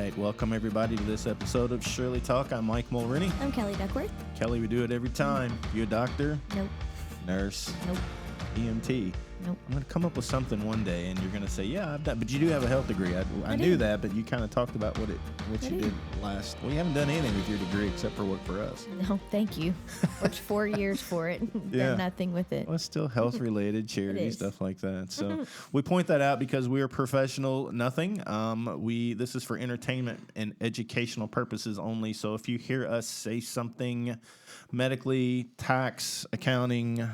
right. Welcome, everybody, to this episode of Shirley Talk. I'm Mike Mulroney. I'm Kelly Duckworth. Kelly, we do it every time. You a doctor? Nope. Nurse? Nope. EMT? Nope. I'm going to come up with something one day, and you're going to say, yeah, I've done. But you do have a health degree. I knew that, but you kind of talked about what you did last. Well, you haven't done anything with your degree except for work for us. No, thank you. Worked 4 years for it. Done nothing with it. Well, it's still health-related, charity, stuff like that. So we point that out because we are professional nothing. This is for entertainment and educational purposes only. So if you hear us say something medically, tax, accounting,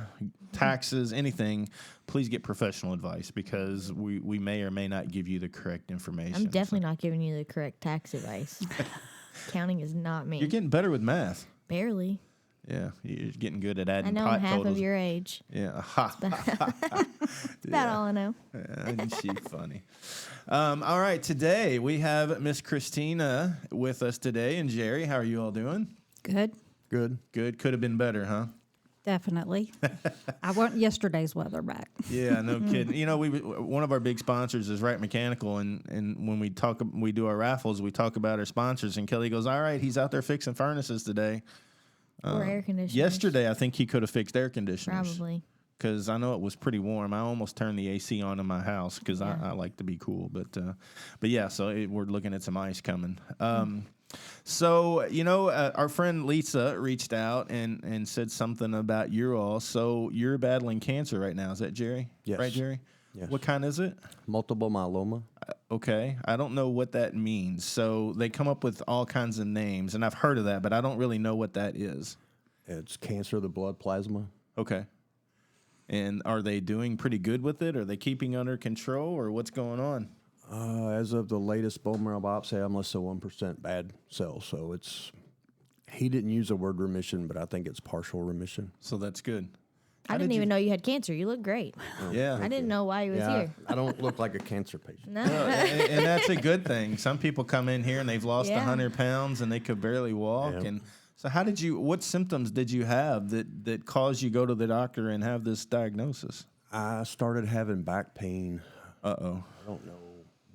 taxes, anything, please get professional advice because we may or may not give you the correct information. I'm definitely not giving you the correct tax advice. Counting is not me. You're getting better with math. Barely. Yeah, you're getting good at adding I know pot I'm half totals. of your age. Yeah. That's about all I know. Yeah, she's funny. All right, today we have Miss Christina with us today. And Jerry, how are you all doing? Good. Good. Could have been better, huh? Definitely. I want yesterday's weather back. Yeah, no kidding. You know, one of our big sponsors is Wright Mechanical, and when we do our raffles, we talk about our sponsors, and Kelly goes, all right, he's out there fixing furnaces today. Or air conditioners. Yesterday, I think he could have fixed air conditioners. Probably. Because I know it was pretty warm. I almost turned the AC on in my house because I like to be cool. But yeah, so we're looking at some ice coming. So, you know, our friend Lisa reached out and said something about you all. So you're battling cancer right now. Is that Jerry? Yes. Right, Jerry? Yes. What kind is it? Multiple myeloma. Okay. I don't know what that means. So they come up with all kinds of names, and I've heard of that, but I don't really know what that is. It's cancer of the blood plasma. Okay. And are they doing pretty good with it? Are they keeping under control, or what's going on? As of the latest bone marrow biopsy, I'm less than 1% bad cells. So he didn't use the word remission, but I think it's partial remission. So that's good. I didn't even know you had cancer. You look great. Yeah. I didn't know why you was here. I don't look like a cancer patient. No. and that's a good thing. Some people come in here and they've lost 100 pounds and they could barely walk. Yeah. And so what symptoms did you have that caused you to go to the doctor and have this diagnosis? I started having back pain. Uh-oh. I don't know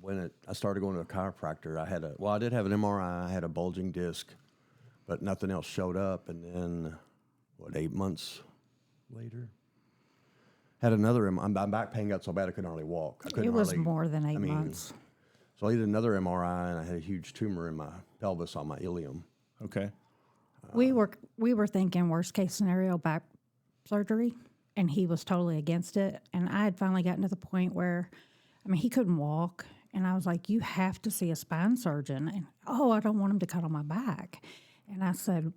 when I started going to a chiropractor. I did have an MRI. I had a bulging disc, but nothing else showed up. And then, 8 months later, had another. My back pain got so bad I couldn't hardly walk. It was more than 8 months. So I did another MRI, and I had a huge tumor in my pelvis on my ilium. Okay. We were thinking worst case scenario back surgery, and he was totally against it. And I had finally gotten to the point where, he couldn't walk, and I was like, "You have to see a spine surgeon." And I don't want him to cut on my back. And I said,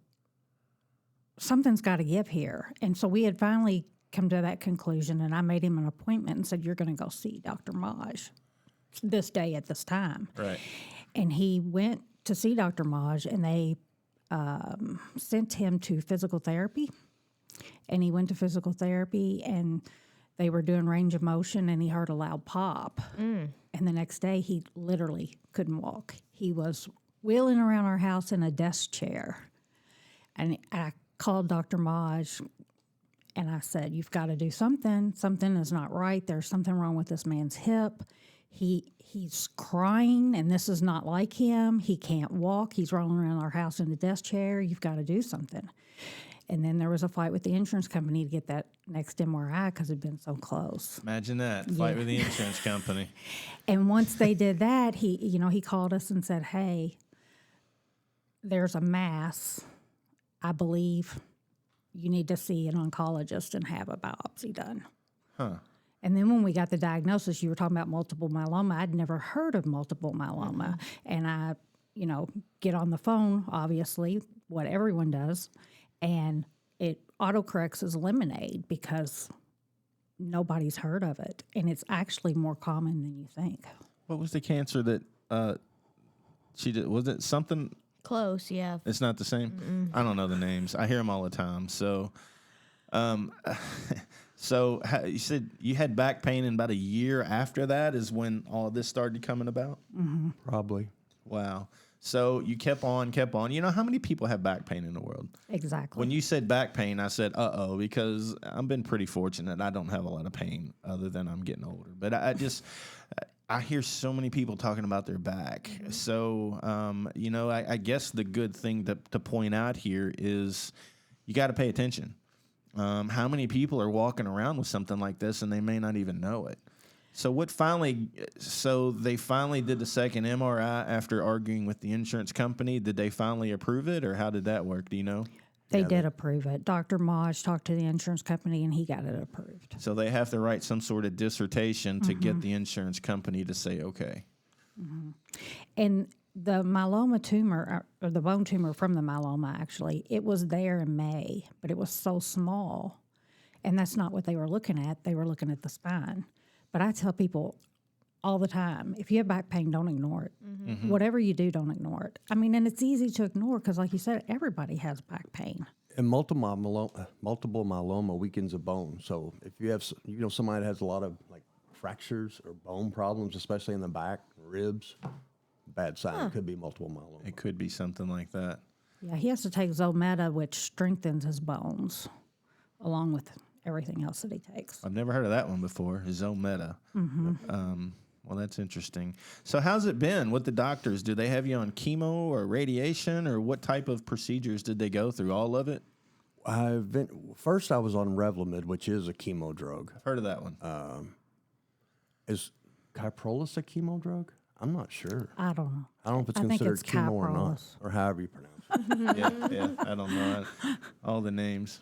something's got to give here. And so we had finally come to that conclusion, and I made him an appointment and said, "You're going to go see Dr. Maj this day at this time." Right. And he went to see Dr. Maj, and they sent him to physical therapy. And he went to physical therapy, and they were doing range of motion, and he heard a loud pop. And the next day, he literally couldn't walk. He was wheeling around our house in a desk chair. And I called Dr. Maj, and I said, "You've got to do something. Something is not right. There's something wrong with this man's hip. He's crying, and this is not like him. He can't walk. He's rolling around our house in a desk chair. You've got to do something." And then there was a fight with the insurance company to get that next MRI because it'd been so close. Imagine that. Fight with the insurance company. And once they did that, he called us and said, "Hey, there's a mass. I believe you need to see an oncologist and have a biopsy done." Huh. And then when we got the diagnosis, you were talking about multiple myeloma. I'd never heard of multiple myeloma. And I, get on the phone, obviously, what everyone does, and it autocorrects as Lemonade because nobody's heard of it. And it's actually more common than you think. What was the cancer that she did? Was it something? Close, yeah. It's not the same? I don't know the names. I hear them all the time. So, you said you had back pain, and about a year after that is when all this started coming about? Mm-hmm. Probably. Wow. So you kept on. You know, how many people have back pain in the world? Exactly. When you said back pain, I said, uh-oh, because I've been pretty fortunate. I don't have a lot of pain other than I'm getting older. But I just, I hear so many people talking about their back. So, I guess the good thing to point out here is you got to pay attention. How many people are walking around with something like this and they may not even know it? So they finally did the second MRI after arguing with the insurance company. Did they finally approve it, or how did that work? Do you know? They did approve it. Dr. Maj talked to the insurance company, and he got it approved. So they have to write some sort of dissertation to get the insurance company to say okay. And the myeloma tumor, or the bone tumor from the myeloma, actually, it was there in May, but it was so small. And that's not what they were looking at. They were looking at the spine. But I tell people all the time, if you have back pain, don't ignore it. Whatever you do, don't ignore it. I mean, and it's easy to ignore because, like you said, everybody has back pain. And multiple myeloma weakens a bone. So if you have, somebody that has a lot of like fractures or bone problems, especially in the back, ribs, bad sign. It could be multiple myeloma. It could be something like that. Yeah, he has to take Zometa, which strengthens his bones, along with everything else that he takes. I've never heard of that one before. Zometa. Well, that's interesting. So how's it been with the doctors? Do they have you on chemo or radiation, or what type of procedures did they go through? All of it? First I was on Revlimid, which is a chemo drug. I've heard of that one. Is Kyprolis a chemo drug? I'm not sure. I don't know. I don't know if it's I think considered it's chemo or not, Kyprolis. or however you pronounce it. yeah, I don't know all the names.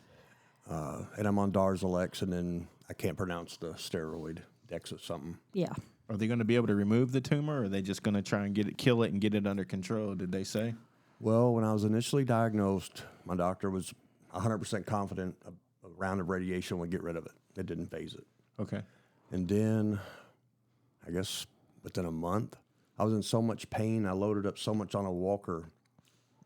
And I'm on Darzalex, and then I can't pronounce the steroid, Dexa something. Yeah. Are they going to be able to remove the tumor, or are they just going to try and kill it and get it under control? Did they say? Well, when I was initially diagnosed, my doctor was 100% confident a round of radiation would get rid of it. It didn't phase it. Okay. And then, I guess within a month, I was in so much pain. I loaded up so much on a walker.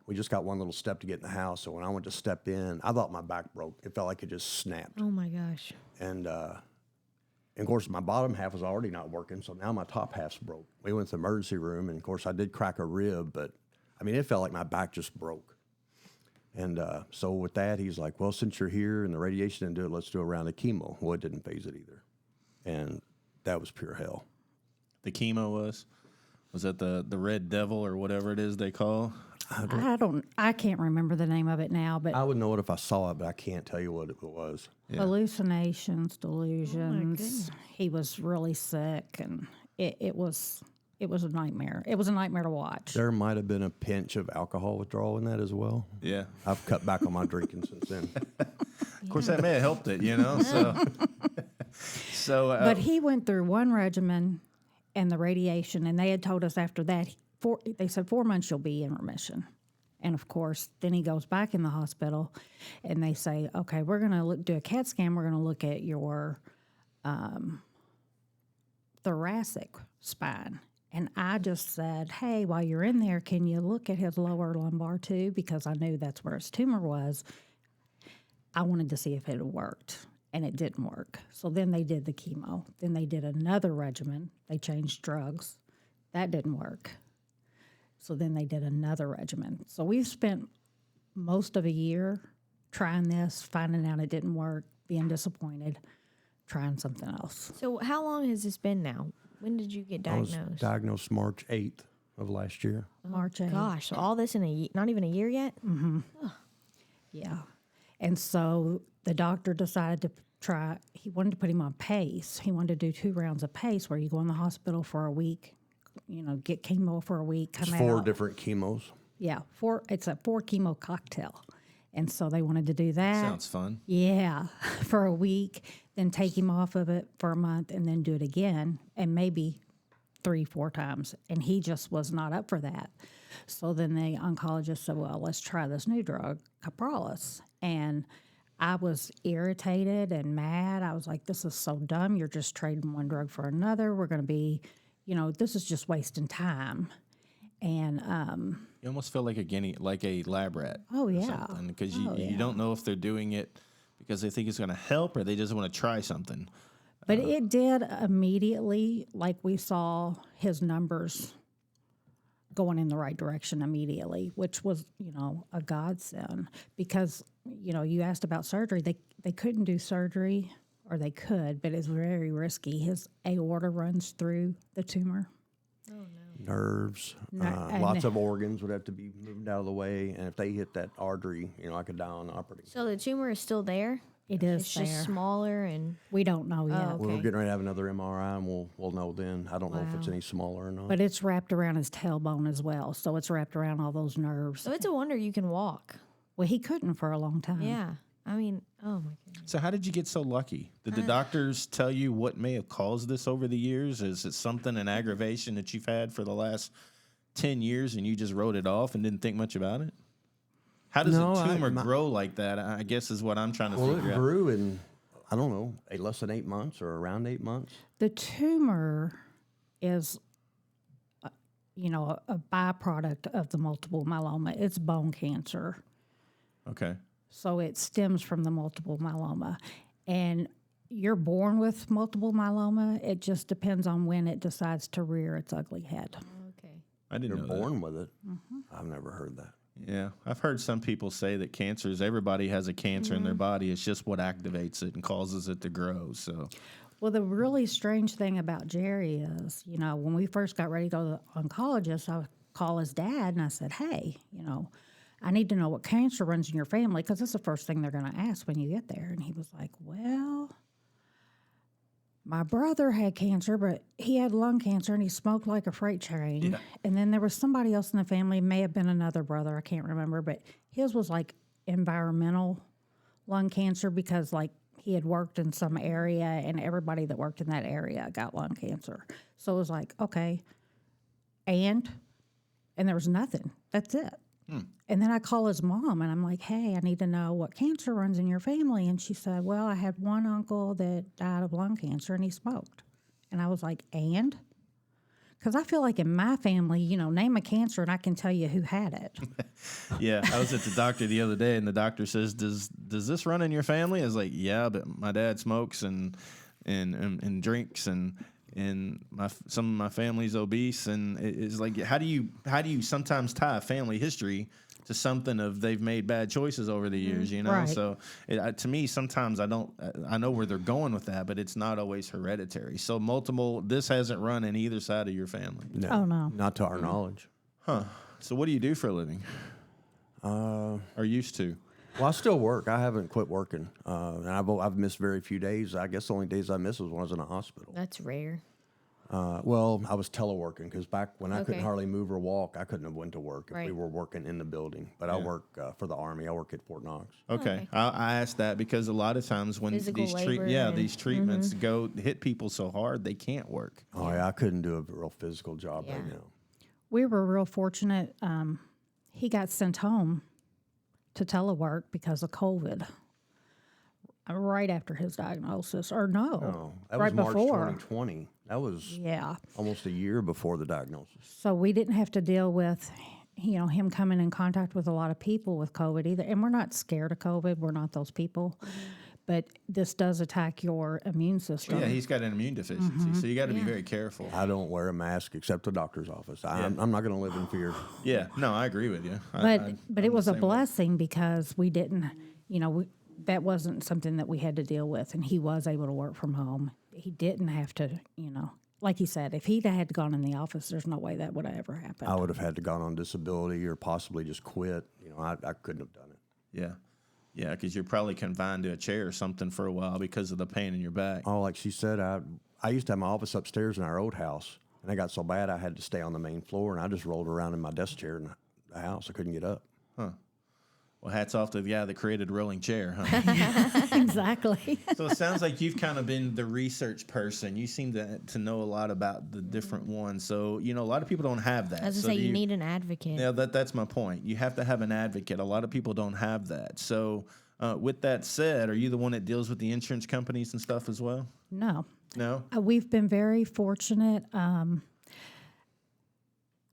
We just got one little step to get in the house. So when I went to step in, I thought my back broke. It felt like it just snapped. Oh my gosh. And of course, my bottom half was already not working. So now my top half's broke. We went to the emergency room. And of course, I did crack a rib. But I mean, it felt like my back just broke. And so with that, he's like, well, since you're here and the radiation didn't do it, let's do a round of chemo. Well, it didn't phase it either. And that was pure hell. The chemo was that the Red Devil or whatever it is they call? I can't remember the name of it now, but I would know it if I saw it, but I can't tell you what it was. Yeah. hallucinations, delusions. He was really sick, and it was a nightmare. It was a nightmare to watch. There might have been a pinch of alcohol withdrawal in that as well. Yeah. I've cut back on my drinking since then. Of course, that may have helped it, So, But he went through one regimen and the radiation, and they had told us after that, they said 4 months you'll be in remission. And of course, then he goes back in the hospital, and they say, okay, we're going to do a CAT scan. We're going to look at your thoracic spine. And I just said, hey, while you're in there, can you look at his lower lumbar too? Because I knew that's where his tumor was. I wanted to see if it had worked, and it didn't work. So then they did the chemo. Then they did another regimen. They changed drugs. That didn't work. So then they did another regimen. So we've spent most of a year trying this, finding out it didn't work, being disappointed, trying something else. So how long has this been now? When did you get I was diagnosed? diagnosed March 8th of last year. March 8th. Gosh, so all this in not even a year yet? Yeah. And so the doctor decided to he wanted to put him on PACE. He wanted to do 2 rounds of PACE where you go in the hospital for a week, get chemo for a week, come It's out. 4 different chemos. Yeah, it's a 4 chemo cocktail. And so they wanted to do that. sounds fun. Yeah, for a week, then take him off of it for a month, and then do it again, and maybe 3-4 times. And he just was not up for that. So then the oncologist said, well, let's try this new drug, Kyprolis. And I was irritated and mad. I was like, this is so dumb. You're just trading one drug for another. We're going to be, this is just wasting time. And You almost feel like a lab rat. Oh, yeah. Because you don't know if they're doing it because they think it's going to help or they just want to try something. But it did immediately, like we saw his numbers going in the right direction immediately, which was, a godsend. Because, you asked about surgery. They couldn't do surgery or they could, but it's very risky. His aorta runs through the tumor. Nerves, and- lots of organs would have to be moved out of the way, and if they hit that artery, I could die on the operating. So the tumor is still there? It is It's there. just smaller and We don't know yet. Oh. We're Okay. getting ready to have another MRI, and we'll know then. I don't know if it's any smaller or not. But it's wrapped around his tailbone as well, so it's wrapped around all those nerves. so it's a wonder you can walk. Well, he couldn't for a long time. Yeah. I mean, oh my goodness. So how did you get so lucky? Did the doctors tell you what may have caused this over the years? Is it something, an aggravation that you've had for the last 10 years and you just wrote it off and didn't think much about it? How does No, a tumor my- grow like that? I guess is what I'm trying to Well, figure it out. grew in, I don't know, less than 8 months or around 8 months. The tumor is, a byproduct of the multiple myeloma. It's bone cancer. Okay. So it stems from the multiple myeloma. And you're born with multiple myeloma. It just depends on when it decides to rear its ugly head. Okay. I didn't You're know born with it. I've never heard that. that. Yeah. I've heard some people say that everybody has a cancer in their body. It's just what activates it and causes it to grow. So, Well, the really strange thing about Jerry is, when we first got ready to go to the oncologist, I would call his dad and I said, hey, I need to know what cancer runs in your family because that's the first thing they're going to ask when you get there. And he was like, well, my brother had cancer, but he had lung cancer and he smoked like a freight train. Yeah. And then there was somebody else in the family, may have been another brother, I can't remember, but his was like environmental lung cancer because like he had worked in some area and everybody that worked in that area got lung cancer. So it was like, okay, and there was nothing. That's it. And then I call his mom and I'm like, hey, I need to know what cancer runs in your family. And she said, well, I had one uncle that died of lung cancer and he smoked. And I was like, and? Because I feel like in my family, name a cancer and I can tell you who had it. yeah, I was at the doctor the other day and the doctor says, does this run in your family? I was like, yeah, but my dad smokes and drinks and some of my family's obese, and it's like, how do you sometimes tie a family history to something of they've made bad choices over the years, Right. So to me, sometimes I know where they're going with that, but it's not always hereditary. So this hasn't run in either side of your family. No, Oh, no. Not to our knowledge. So what do you do for a living? Or used to? Well, I still work. I haven't quit working. And I've missed very few days. I guess the only days I missed was when I was in the hospital. That's rare. Well, I was teleworking because back when I couldn't Okay. hardly move or walk, I couldn't have went to work if we Right. were working in the building. But I work for the Army. I work at Fort Knox. Okay. Okay. I asked that because a lot of times when Physical these labor and- these treatments hit people so hard they can't work. Oh, yeah, I couldn't do a real physical job right Yeah. now. We were real fortunate. He got sent home to telework because of COVID right after his diagnosis. Or no, Oh, that right was March before. 2020. That was Yeah. almost a year before the diagnosis. So we didn't have to deal with, him coming in contact with a lot of people with COVID either. And we're not scared of COVID. We're not those people. But this does attack your immune system. Yeah, he's got an immune deficiency, so you got to be Yeah. very careful. I don't wear a mask except the doctor's office. I'm not going to live in fear. Yeah, no, I agree with you. But it was a blessing because we didn't, that wasn't something that we had to deal with. And he was able to work from home. He didn't have to, like he said, if he'd had gone in the office, there's no way that would have ever happened. I would have had to gone on disability or possibly just quit. I couldn't have done it. Yeah, yeah, because you're probably confined to a chair or something for a while because of the pain in your back. Oh, like she said, I used to have my office upstairs in our old house, and I got so bad I had to stay on the main floor, and I just rolled around in my desk chair in the house. I couldn't get up. Well, hats off to the guy that created rolling chair, huh? Exactly. So it sounds like you've kind of been the research person. You seem to know a lot about the different ones. So, a lot of people don't have that. I was So gonna say do you need an advocate. Yeah, that's my point. You have to have an advocate. A lot of people don't have that. So, with that said, are you the one that deals with the insurance companies and stuff as well? No. No? We've been very fortunate.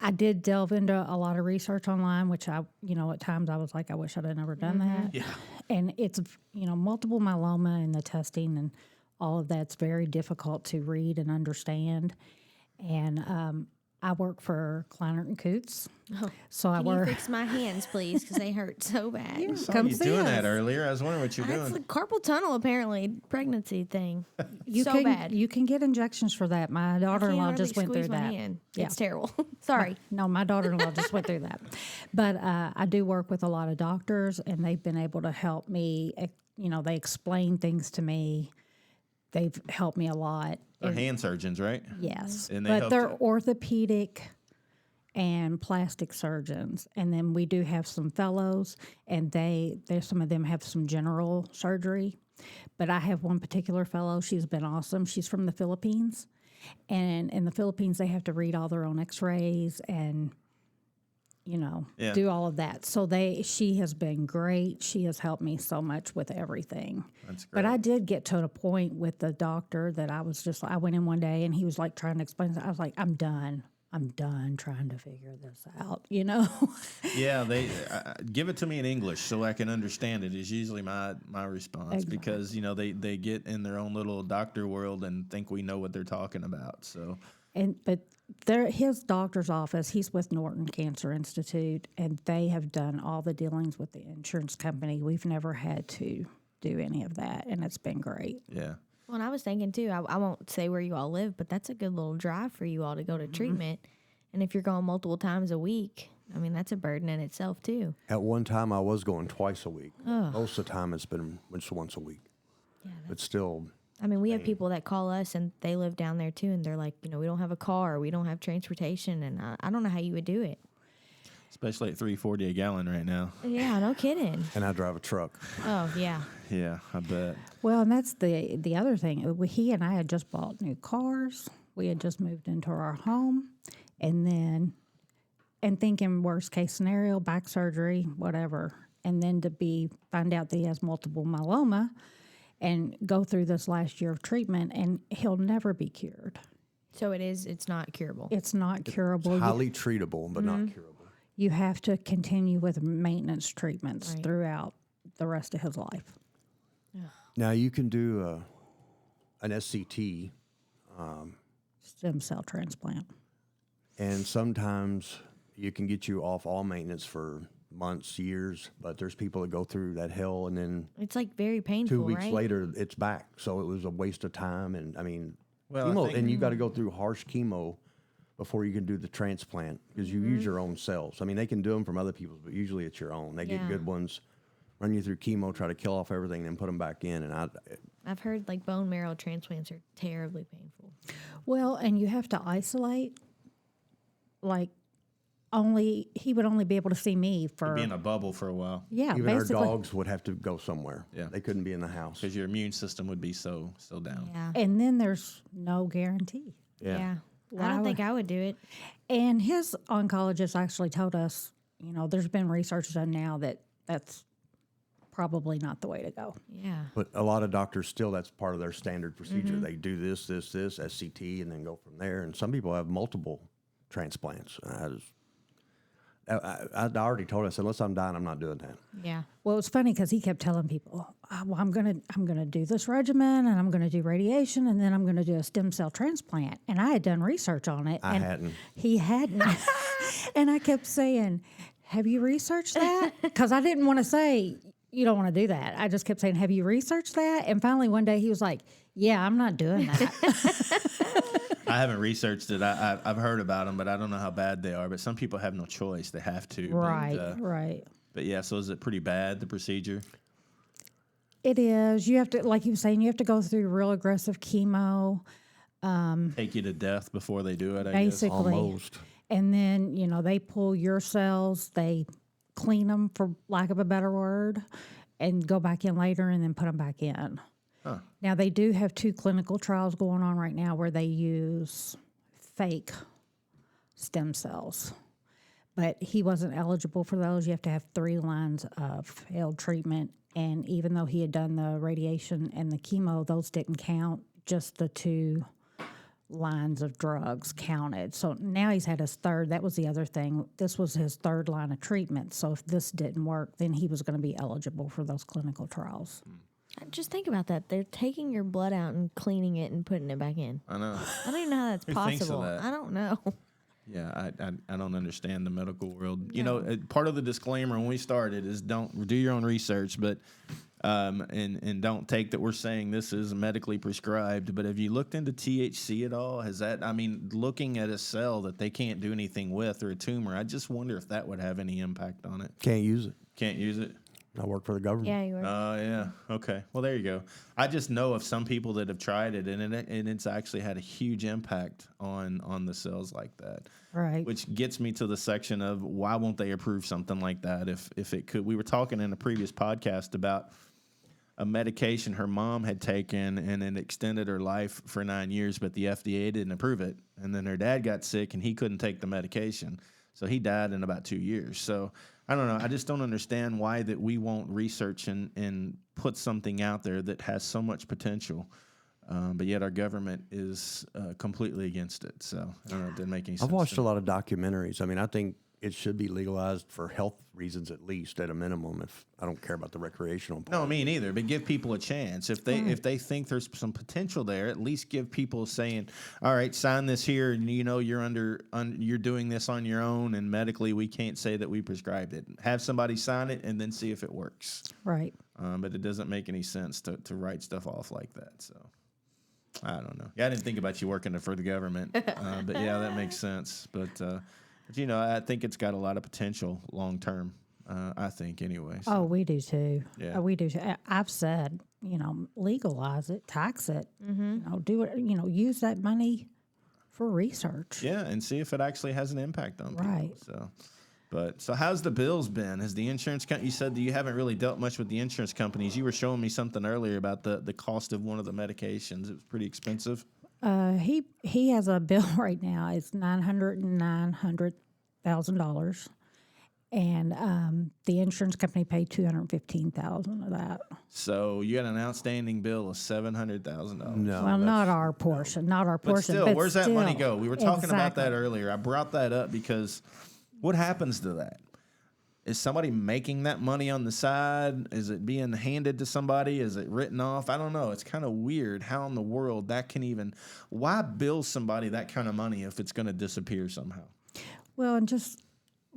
I did delve into a lot of research online, which at times I was like, I wish I'd have never done that. Yeah. And it's, multiple myeloma and the testing and all of that's very difficult to read and understand. And I work for Kleinert and Coots. So I Can you work. fix my hands, please? Because they hurt so bad. I saw Come you see doing us. that earlier. I was wondering what you're That's doing. the carpal tunnel, apparently, pregnancy thing. You so can bad. you can get injections for that. My I daughter-in-law can't just hardly went through squeeze my that. hand. Yeah. It's terrible. Sorry. No, my daughter-in-law just went through that. But I do work with a lot of doctors, and they've been able to help me. They explain things to me. They've helped me a lot. They're hand surgeons, right? Yes, And they but helped they're you. orthopedic and plastic surgeons, and then we do have some fellows, and there's some of them have some general surgery. But I have one particular fellow. She's been awesome. She's from the Philippines, and in the Philippines they have to read all their own X-rays and Yeah. do all of that. So she has been great. She has helped me so much with everything. That's great. But I did get to a point with the doctor that I went in one day and he was like trying to explain. I was like, I'm done trying to figure this out, Yeah, they give it to me in English so I can understand it is usually my response because they get in their own little doctor world and think we know what they're talking about. So But his doctor's office, he's with Norton Cancer Institute, and they have done all the dealings with the insurance company. We've never had to do any of that, and it's been great. yeah, Well, and I was thinking, too, I won't say where you all live, but that's a good little drive for you all to go to treatment. And if you're going multiple times a week, I mean, that's a burden in itself, too. At one time, I was going twice a week. Most of the time, it's been just once a week. Yeah, But still, I mean, we have people that call us and they live down there too, and they're like, we don't have a car, we don't have transportation, and I don't know how you would do it. especially at $3.40 a gallon right now. Yeah, no kidding. and I drive a truck. Oh yeah, Yeah, I bet. Well, and that's the other thing. He and I had just bought new cars. We had just moved into our home, and thinking worst case scenario, back surgery, whatever, and then find out that he has multiple myeloma, and go through this last year of treatment, and he'll never be cured. so it's not curable. It's not curable. Highly treatable, but not curable. You have to continue with maintenance treatments Right. throughout the rest of his life. Now, you can do an SCT, Stem cell transplant. and sometimes you can get you off all maintenance for months, years, but there's people that go through that hell, and then It's like very painful, 2 weeks right? later, it's back. So it was a waste of time, and I mean, Well, I chemo, think- and you got to go through harsh chemo before you can do the transplant because you use your own cells. I mean, they can do them from other people's, but usually it's your own. They get Yeah. good ones, run you through chemo, try to kill off everything, then put them back in. And I've heard like bone marrow transplants are terribly painful. Well, and you have to isolate. Like, he would only be able to see me for Be in a bubble for a while yeah, even our basically. dogs would have to go somewhere. Yeah. They couldn't be in the house. because your immune system would be so down. Yeah, And then there's no guarantee. yeah. Why I don't would- think I would do it. And his oncologist actually told us, there's been research done now that's probably not the way to go. Yeah. But a lot of doctors still, that's part of their standard procedure. They do this, SCT, and then go from there. And some people have multiple transplants. I already told us, unless I'm dying, I'm not doing that. Yeah. Well, it was funny because he kept telling people, well, I'm gonna do this regimen, and I'm gonna do radiation, and then I'm gonna do a stem cell transplant. And I had done research on it. I and hadn't. He hadn't. And I kept saying, have you researched that? Because I didn't want to say, you don't want to do that. I just kept saying, have you researched that? And finally one day he was like, yeah, I'm not doing that. I haven't researched it. I've heard about them, but I don't know how bad they are. But some people have no choice; they have to. Right, right. But yeah, so is it pretty bad, the procedure? It is. You have to, like you were saying, you have to go through real aggressive chemo. Take you to death before they do it, I guess. Basically. Almost. And then, they pull your cells, they clean them, for lack of a better word, and go back in later and then put them back in. Huh. Now, they do have 2 clinical trials going on right now where they use fake stem cells. But he wasn't eligible for those. You have to have 3 lines of failed treatment. And even though he had done the radiation and the chemo, those didn't count. Just the 2 lines of drugs counted. So now he's had his 3rd. That was the other thing. This was his 3rd line of treatment. So if this didn't work, then he was going to be eligible for those clinical trials. Just think about that. They're taking your blood out and cleaning it and putting it back in. I know. I don't even know how that's Who thinks of possible. that? I don't know. Yeah, I don't understand the medical world. You know, part of the disclaimer when we started is don't do your own research, but and don't take that we're saying this is medically prescribed. But have you looked into THC at all? Has that? I mean, looking at a cell that they can't do anything with or a tumor, I just wonder if that would have any impact on it. Can't use it. Can't use it. I work for the government. Yeah, you were. Yeah. Okay. Well, there you go. I just know of some people that have tried it, and it's actually had a huge impact on the cells like that. Right. Which gets me to the section of why won't they approve something like that if it could. We were talking in a previous podcast about a medication her mom had taken, and it extended her life for 9 years, but the FDA didn't approve it. And then her dad got sick, and he couldn't take the medication, so he died in about 2 years. So I don't know. I just don't understand why that we won't research and put something out there that has so much potential, but yet our government is completely against it. So I don't know. It didn't make any sense. I've watched a lot of documentaries. I mean, I think it should be legalized for health reasons at least, at a minimum. If I don't care about the recreational part. No, me neither. But give people a chance. If they think there's some potential there, at least give people saying, "All right, sign this here, and you know you're you're doing this on your own, and medically we can't say that we prescribed it." Have somebody sign it, and then see if it works. Right. But it doesn't make any sense to write stuff off like that. So I don't know. Yeah, I didn't think about you working for the government, but yeah, that makes sense. But you know, I think it's got a lot of potential long term. I think anyway. So. Oh, we do too. Yeah. We do too. I've said, legalize it, tax it, do it, use that money for research. Yeah, and see if it actually has an impact on people. Right. So how's the bills been? Has the insurance company? You said that you haven't really dealt much with the insurance companies. You were showing me something earlier about the cost of one of the medications. It was pretty expensive. He has a bill right now. It's $900,000, and the insurance company paid $215,000 of that. So you got an outstanding bill of $700,000. No. Well, not our portion, But still, where's that money still. go? We were talking about Exactly. that earlier. I brought that up because what happens to that? Is somebody making that money on the side? Is it being handed to somebody? Is it written off? I don't know. It's kind of weird how in the world that can even... Why bill somebody that kind of money if it's going to disappear somehow? Well, and just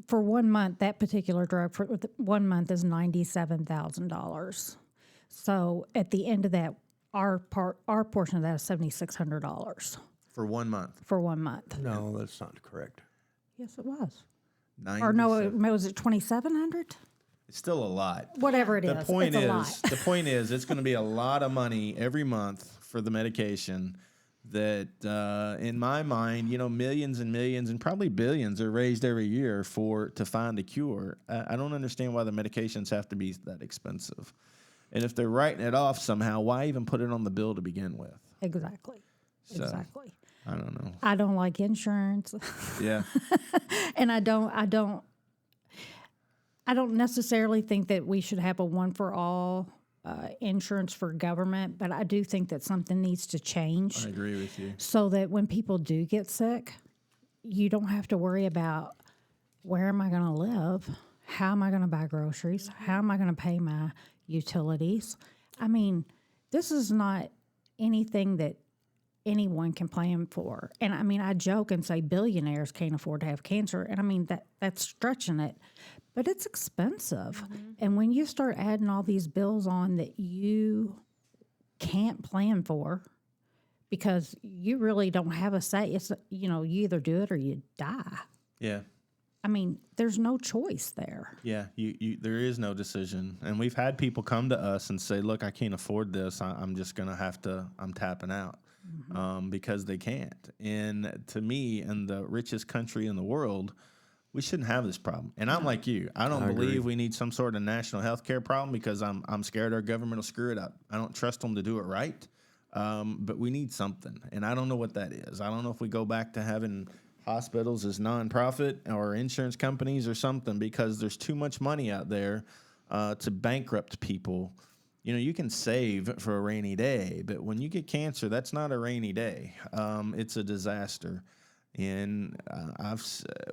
for 1 month, that particular drug for 1 month is $97,000. So at the end of that, our portion of that is $7,600 For 1 month. for 1 month. No, that's not correct. Yes, it was. 97. Or no, was it 2,700? It's still a lot. Whatever it is, The point it's a is, lot. the point is, it's going to be a lot of money every month for the medication. That, in my mind, millions and millions and probably billions are raised every year to find a cure. I don't understand why the medications have to be that expensive. And if they're writing it off somehow, why even put it on the bill to begin with? Exactly. So, Exactly. I don't know. I don't like insurance, Yeah. and I don't necessarily think that we should have a one for all insurance for government, but I do think that something needs to change I agree with you. so that when people do get sick, you don't have to worry about where am I going to live, how am I going to buy groceries, how am I going to pay my utilities. I mean, this is not anything that anyone can plan for. And I mean, I joke and say billionaires can't afford to have cancer, and I mean that's stretching it, but it's expensive. And when you start adding all these bills on that you can't plan for because you really don't have a say, it's you either do it or you die. Yeah. I mean, there's no choice there. Yeah, there is no decision. And we've had people come to us and say, look, I can't afford this. I'm just going to I'm tapping out because they can't. And to me, in the richest country in the world, we shouldn't have this problem. And I'm like you. I don't believe we need some sort of national health care problem because I'm scared our government will screw it up. I don't trust them to do it right. But we need something. And I don't know what that is. I don't know if we go back to having hospitals as nonprofit or insurance companies or something because there's too much money out there to bankrupt people. You can save for a rainy day, but when you get cancer, that's not a rainy day. It's a disaster. And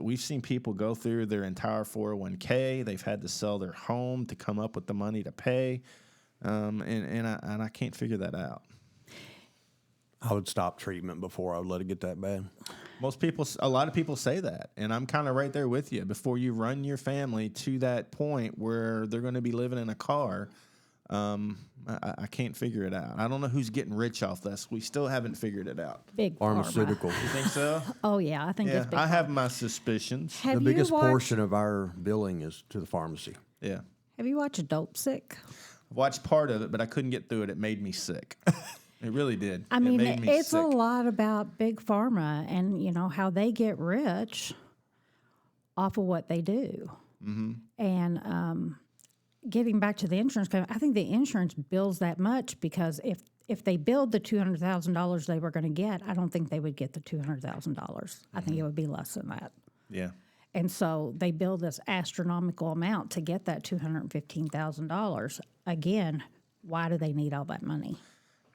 we've seen people go through their entire 401k. They've had to sell their home to come up with the money to pay. And I can't figure that out. I would stop treatment before I would let it get that bad. A lot of people say that, and I'm kind of right there with you. Before you run your family to that point where they're going to be living in a car, I can't figure it out. I don't know who's getting rich off this. We still haven't figured it out. Big Pharmaceutical. pharma. You think so? Oh yeah, I think Yeah, it's big. I pharma. have my suspicions. Have The you biggest watched, portion of our billing is to the pharmacy. Yeah. Have you watched Dope Sick? I watched part of it, but I couldn't get through it. It made me sick. It really did. I mean, it made me it's sick. a lot about big pharma and how they get rich off of what they do. Mm-hmm. And getting back to the insurance company, I think the insurance bills that much because if they billed the $200,000 they were going to get, I don't think they would get the $200,000. I think it would be less than that. Yeah. And so they bill this astronomical amount to get that $215,000. Again, why do they need all that money?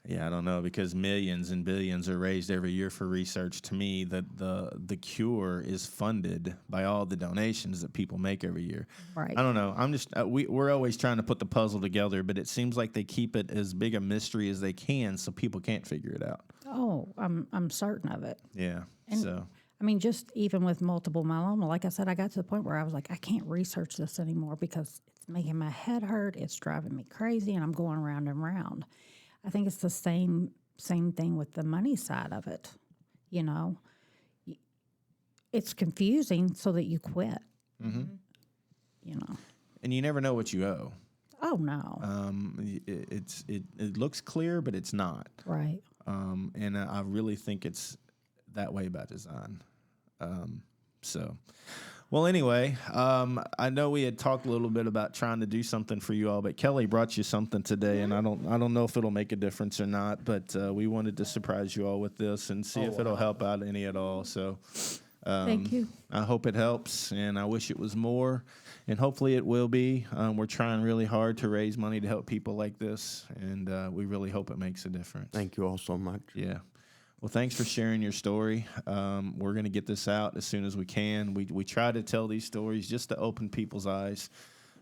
Yeah, I don't know, because millions and billions are raised every year for research. To me, that the cure is funded by all the donations that people make every year. Right. I don't know. I'm just we're always trying to put the puzzle together, but it seems like they keep it as big a mystery as they can, so people can't figure it out. Oh, I'm certain of it. Yeah. So I mean, just even with multiple myeloma, like I said, I got to the point where I was like, I can't research this anymore because it's making my head hurt. It's driving me crazy, and I'm going round and round. I think it's the same thing with the money side of it. It's confusing so that you quit. Mm-hmm. And you never know what you owe. Oh no. It looks clear, but it's not. Right. And I really think it's that way by design. Well, anyway, I know we had talked a little bit about trying to do something for you all, but Kelly brought you something today, and I don't know if it'll make a difference or not, but we wanted to surprise you all with this and see if it'll help out any at all. So, Thank you. I hope it helps, and I wish it was more, and hopefully it will be. We're trying really hard to raise money to help people like this, and we really hope it makes a difference. Thank you all so much. Yeah. Well, thanks for sharing your story. We're going to get this out as soon as we can. We try to tell these stories just to open people's eyes.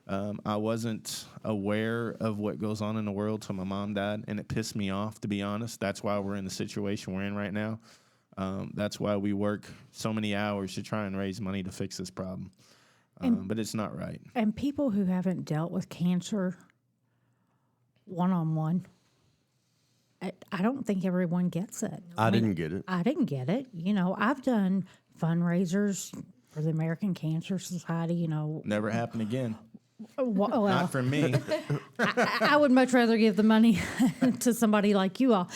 I wasn't aware of what goes on in the world till my mom died, and it pissed me off, to be honest. That's why we're in the situation we're in right now. That's why we work so many hours to try and raise money to fix this problem. But it's not right. And people who haven't dealt with cancer one-on-one, I don't think everyone gets it. I didn't get it. I didn't get it. I've done fundraisers for the American Cancer Society, Never happen again. Well, Not for me. I would much rather give the money to somebody like you all.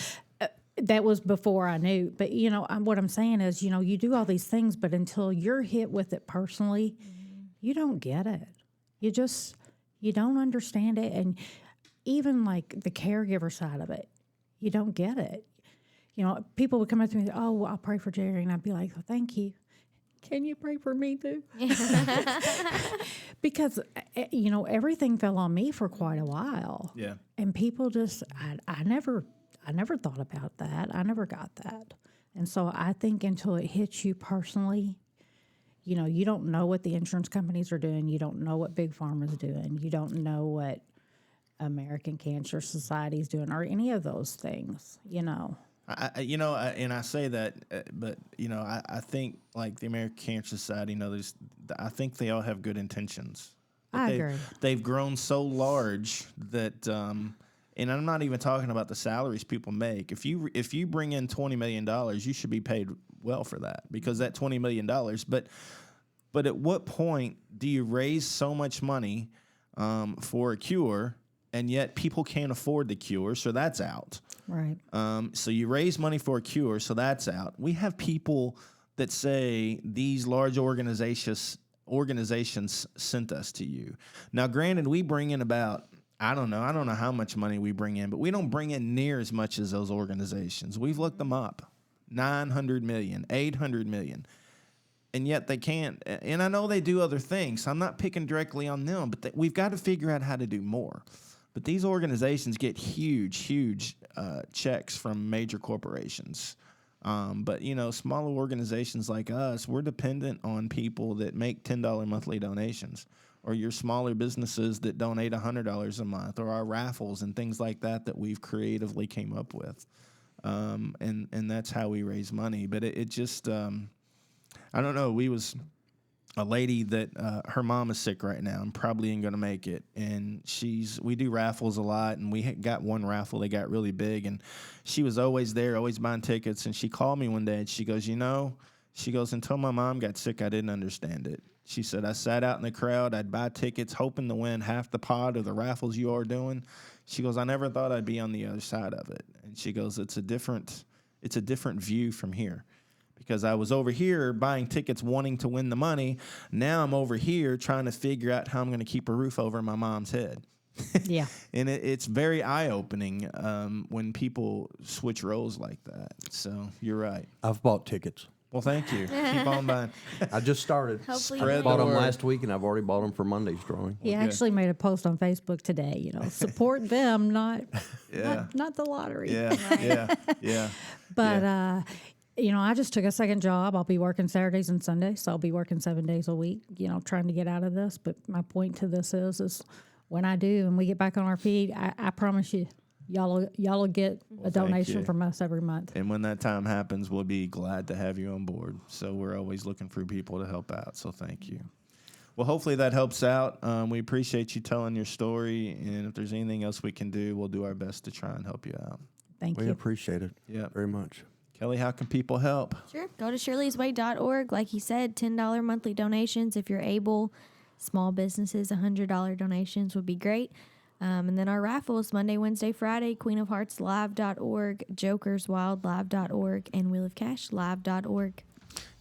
That was before I knew. But, what I'm saying is, you do all these things, but until you're hit with it personally, you don't get it. You don't understand it. And even like the caregiver side of it, you don't get it. People would come up to me and say, oh, well, I'll pray for Jerry. And I'd be like, well, thank you. Can you pray for me too? Because, everything fell on me for quite a while. Yeah. And people just, I never thought about that. I never got that. And so I think until it hits you personally, you don't know what the insurance companies are doing. You don't know what Big Pharma's doing. You don't know what American Cancer Society is doing or any of those things, and I say that, but I think like the American Cancer Society, I think they all have good intentions. But I agree. They've grown so large that, and I'm not even talking about the salaries people make. If you bring in $20 million, you should be paid well for that, because that $20 million. But at what point do you raise so much money for a cure? And yet people can't afford the cure, so that's out. Right. So you raise money for a cure, so that's out. We have people that say these large organizations sent us to you. Now, granted, we bring in about, I don't know how much money we bring in, but we don't bring in near as much as those organizations. We've looked them up, 900 million, 800 million. And yet they can't. And I know they do other things. So I'm not picking directly on them, but we've got to figure out how to do more. But these organizations get huge checks from major corporations. But, smaller organizations like us, we're dependent on people that make $10 monthly donations, or your smaller businesses that donate $100 a month, or our raffles and things like that we've creatively came up with. And that's how we raise money. But it just, I don't know. We was a lady that her mom is sick right now and probably ain't gonna make it. And we do raffles a lot, and we got one raffle that got really big, and she was always there, always buying tickets. And she called me one day and she goes, until my mom got sick, I didn't understand it. She said, I sat out in the crowd, I'd buy tickets hoping to win half the pot of the raffles you are doing. She goes, I never thought I'd be on the other side of it. And she goes, it's a different view from here. Because I was over here buying tickets wanting to win the money. Now I'm over here trying to figure out how I'm going to keep a roof over my mom's head. Yeah. And it's very eye-opening when people switch roles like that. So you're right. I've bought tickets. Well, thank you. Keep on buying. I just started. Hopefully Spread you Bought the them word. last week, and I've already bought them for Monday's drawing. He good. actually made a post on Facebook today, support them, not Yeah. not the lottery. Yeah. But I just took a second job. I'll be working Saturdays and Sundays, so I'll be working 7 days a week, trying to get out of this. But my point to this is when I do and we get back on our feet, I promise you, y'all will get a donation you. from us every month. And when that time happens, we'll be glad to have you on board. So we're always looking for people to help out. So thank you. Well, hopefully that helps out. We appreciate you telling your story. And if there's anything else we can do, we'll do our best to try and help you out. Thank We you. appreciate it Yeah. very much. Kelly, how can people help? Sure. Go to shirleysway.org. Like he said, $10 monthly donations if you're able. Small businesses, $100 donations would be great. And then our raffles, Monday, Wednesday, Friday, queenofheartslive.org, jokerswildlive.org, and wheelofcashlive.org.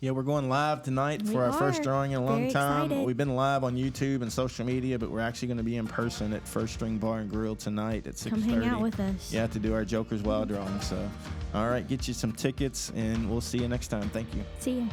Yeah, we're going live tonight We for our first are. drawing in a long Very time. excited. We've been live on YouTube and social media, but we're actually going to be in person at First String Bar and Grill tonight at 6:30. Come hang out with us. Yeah, to do our Joker's Wild drawing. So, all right, get you some tickets, and we'll see you next time. Thank you. See ya.